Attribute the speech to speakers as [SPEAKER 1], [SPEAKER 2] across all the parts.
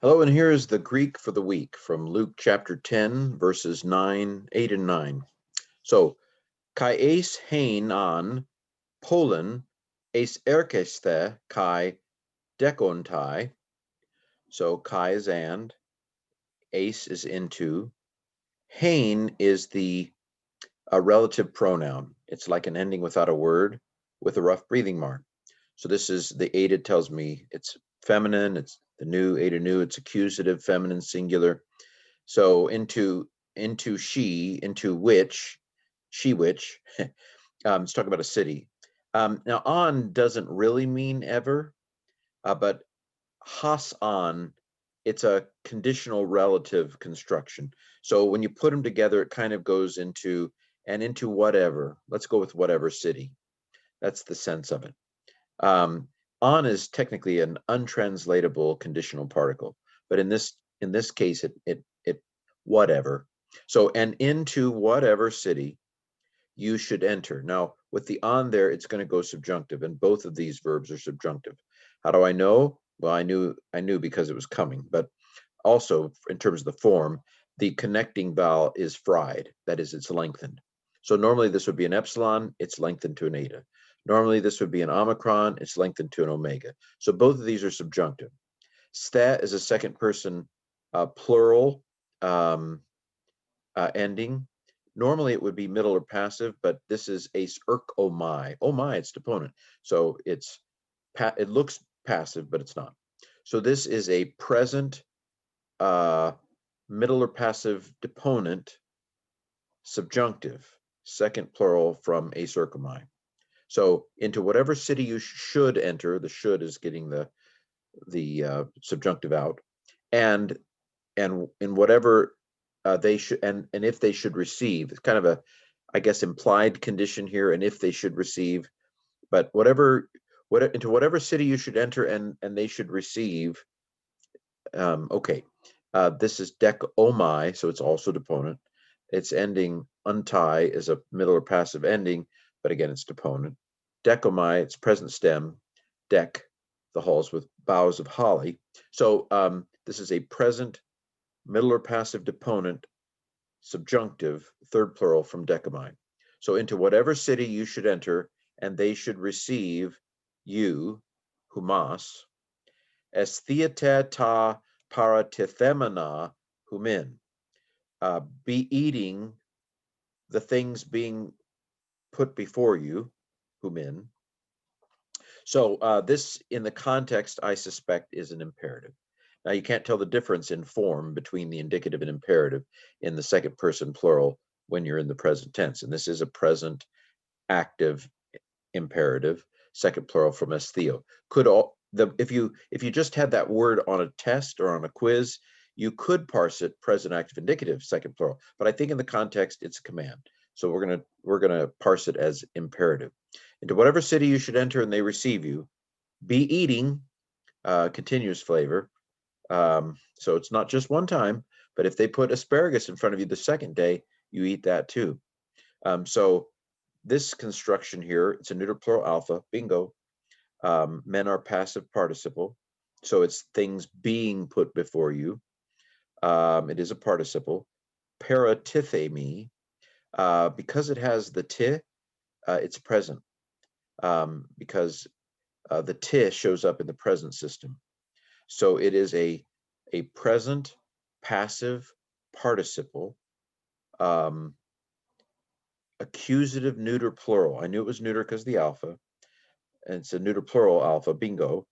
[SPEAKER 1] Hello, and here is the Greek for the week from Luke chapter 10, verses 8 and 9. So, kai eis hein an polon eis erkesthe kai dekontai. So, kai is and, eis is into. Hein is the relative pronoun. It's like an ending without a word with a rough breathing mark. So this is the aided tells me it's feminine. It's the new aided new. It's accusative, feminine, singular. So into she, into which, she which. Let's talk about a city. Now on doesn't really mean ever, but has on, it's a conditional relative construction. So when you put them together, it kind of goes into and into whatever. Let's go with whatever city. That's the sense of it. Um, on is technically an untranslatable conditional particle, but in this case, it whatever. So and into whatever city you should enter. Now with the on there, it's going to go subjunctive, and both of these verbs are subjunctive. How do I know? Well, I knew because it was coming, but also in terms of the form, the connecting vowel is fried. That is, it's lengthened. So normally this would be an epsilon, it's lengthened to an eta. Normally this would be an omicron, it's lengthened to an omega. So both of these are subjunctive. Stat is a second person plural um, ending. Normally it would be middle or passive, but this is ace irk oh my. Oh my, it's deponent. So it looks passive, but it's not. So this is a present uh, middle or passive deponent subjunctive, second plural from ace irk oh my. So into whatever city you should enter, the should is getting the subjunctive out, and in whatever they should, and if they should receive. It's kind of a, I guess, implied condition here, and if they should receive, but into whatever city you should enter, and they should receive. Okay, this is dec omai, so it's also deponent. Its ending untie is a middle or passive ending, but again, it's deponent. Decomai, it's present stem. Dec, the halls with boughs of holly. So this is a present middle or passive deponent subjunctive, third plural from decomai. So into whatever city you should enter, and they should receive you, humas, estheata ta paratithemana humin, be eating the things being put before you, humin. So this, in the context, I suspect, is an imperative. Now you can't tell the difference in form between the indicative and imperative in the second person plural when you're in the present tense, and this is a present active imperative, second plural from estheo. Could all the if you just had that word on a test or on a quiz, you could parse it present active indicative, second plural. But I think in the context it's a command. So we're gonna parse it as imperative. Into whatever city you should enter and they receive you, be eating continuous flavor. So it's not just one time, but if they put asparagus in front of you the second day, you eat that too. So this construction here, it's a neuter plural alpha, bingo. Men are passive participle. So it's things being put before you. It is a participle. Paratithemi, because it has the ti, it's present. Because the ti shows up in the present system. So it is a present passive participle, um, accusative neuter plural. I knew it was neuter because the alpha, and it's a neuter plural alpha, bingo.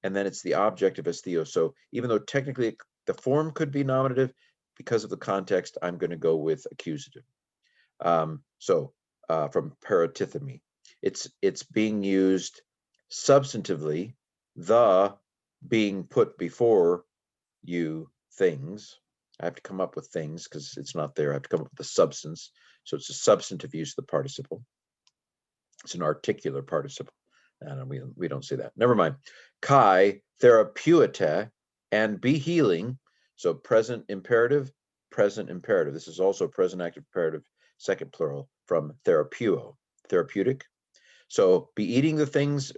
[SPEAKER 1] And then it's the objective as theo. So even though technically the form could be nominative, because of the context, I'm going to go with accusative. From paratithemy, it's being used substantively, the being put before you things. I have to come up with things because it's not there. I have to come up with the substance. So it's a substantive use of the participle. It's an articular participle. And we don't see that. Never mind. Kai therapeuta and be healing. So present imperative, present imperative. This is also present active imperative, second plural from therapeuo, therapeutic. So be eating the things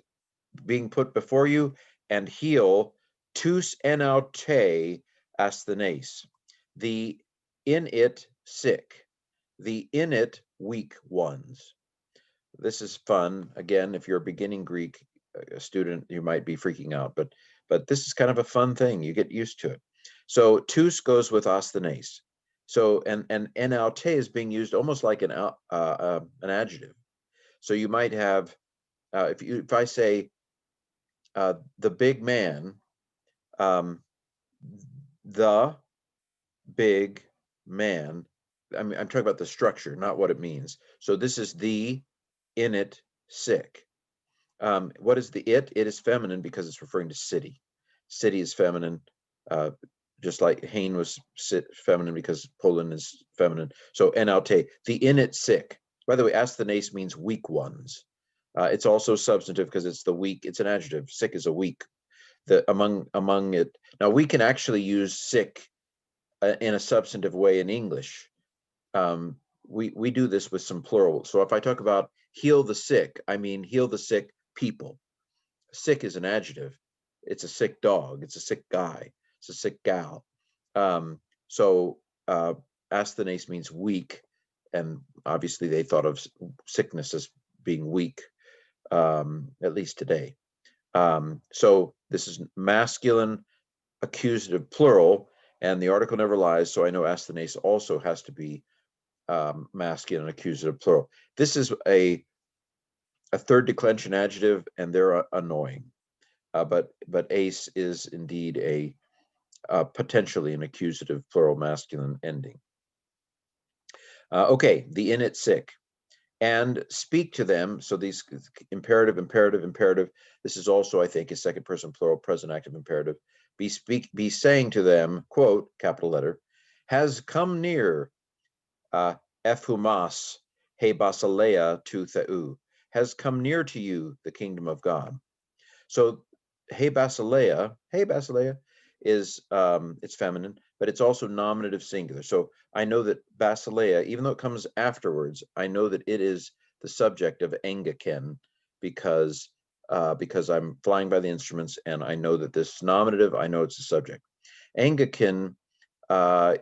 [SPEAKER 1] being put before you and heal Tous enaute asthenes, the in it sick, the in it weak ones. This is fun. Again, if you're a beginning Greek student, you might be freaking out, but this is kind of a fun thing. You get used to it. So tous goes with asthenes. So and enaute is being used almost like an adjective. So you might have if I say the big man, the big man. I mean, I'm talking about the structure, not what it means. So this is the in it sick. What is the it? It is feminine because it's referring to city. City is feminine, just like Hain was feminine because Poland is feminine. So enaute, the in it sick. By the way, asthenes means weak ones. It's also substantive because it's the weak. It's an adjective. Sick is a weak. The among it. Now we can actually use sick in a substantive way in English. We do this with some plural. So if I talk about heal the sick, I mean heal the sick people. Sick is an adjective. It's a sick dog. It's a sick guy. It's a sick gal. So asthenes means weak, and obviously they thought of sickness as being weak, at least today. So this is masculine accusative plural, and the article never lies, so I know asthenes also has to be masculine accusative plural. This is a third declension adjective, and they're annoying. But ace is indeed a potentially an accusative plural masculine ending. Okay, the in it sick. And speak to them. So these imperative, imperative, imperative. This is also, I think, a second person plural present active imperative. Be saying to them, quote, capital letter, has come near ephumas he basileia to theou, has come near to you the kingdom of God. So hey basileia is it's feminine, but it's also nominative singular. So I know that basileia, even though it comes afterwards, I know that it is the subject of engaken because I'm flying by the instruments, and I know that this nominative, I know it's the subject. Engaken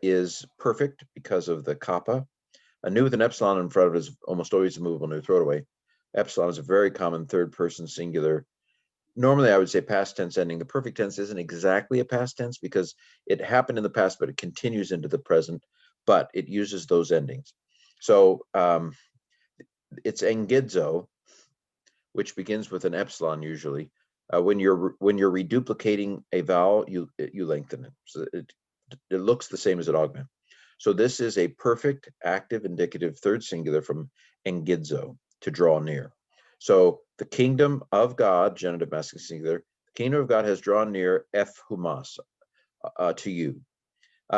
[SPEAKER 1] is perfect because of the kappa. A nu with an epsilon in front of it is almost always a movable nu. Throw it away. Epsilon is a very common third person singular. Normally I would say past tense ending. The perfect tense isn't exactly a past tense because it happened in the past, but it continues into the present, but it uses those endings. So it's engidzo, which begins with an epsilon usually. When you're reduplicating a vowel, you lengthen it. So it looks the same as an augment. So this is a perfect active indicative third singular from engidzo, to draw near. So the kingdom of God, genitive masculine singular, the kingdom of God has drawn near ephumas, to you.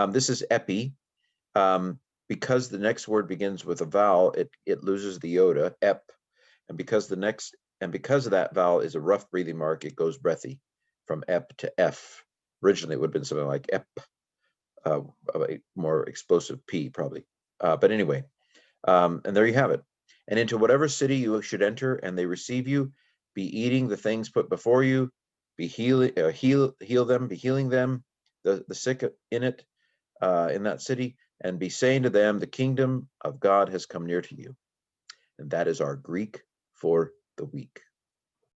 [SPEAKER 1] This is epi. Because the next word begins with a vowel, it loses the iota, ep, and because of that vowel is a rough breathing mark, it goes breathy from ep to f. Originally, it would have been something like ep, a more explosive P probably. But anyway, and there you have it. And into whatever city you should enter, and they receive you, be eating the things put before you, be heal them, be healing them, the sick in it, in that city, and be saying to them, the kingdom of God has come near to you. And that is our Greek for the week.